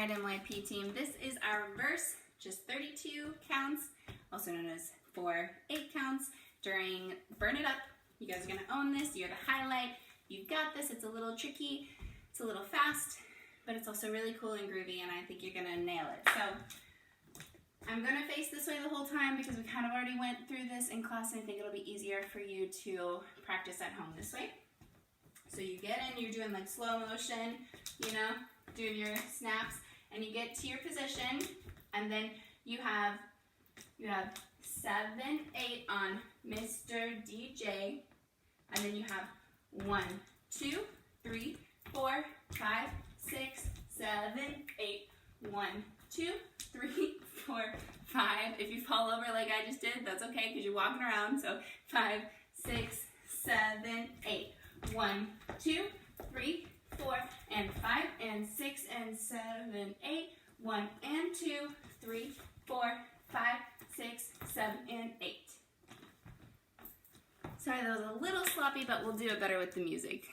right, MYP team, this is our reverse, just 32 counts, also known as 4 8 counts during Burn It Up. You guys are gonna own this, you're the highlight, you've got this. It's a little tricky, it's a little fast, but it's also really cool and groovy, and I think you're gonna nail it. So I'm gonna face this way the whole time because we kind of already went through this in class, and I think it'll be easier for you to practice at home this way. So you get in, you're doing like slow motion, you know, doing your snaps, and you get to your position, and then you have 7 8 on Mr. DJ, and then you have 1 2 3 4 5 6 7 8 1 2 3 4 5. If you fall over like I just did, that's okay because you're walking around. So 5 6 7 8 1 2 3 4 and 5 and 6 and 7 8 1 and 2 3 4 5 6 7 and 8. Sorry, that was a little sloppy, but we'll do it better with the music.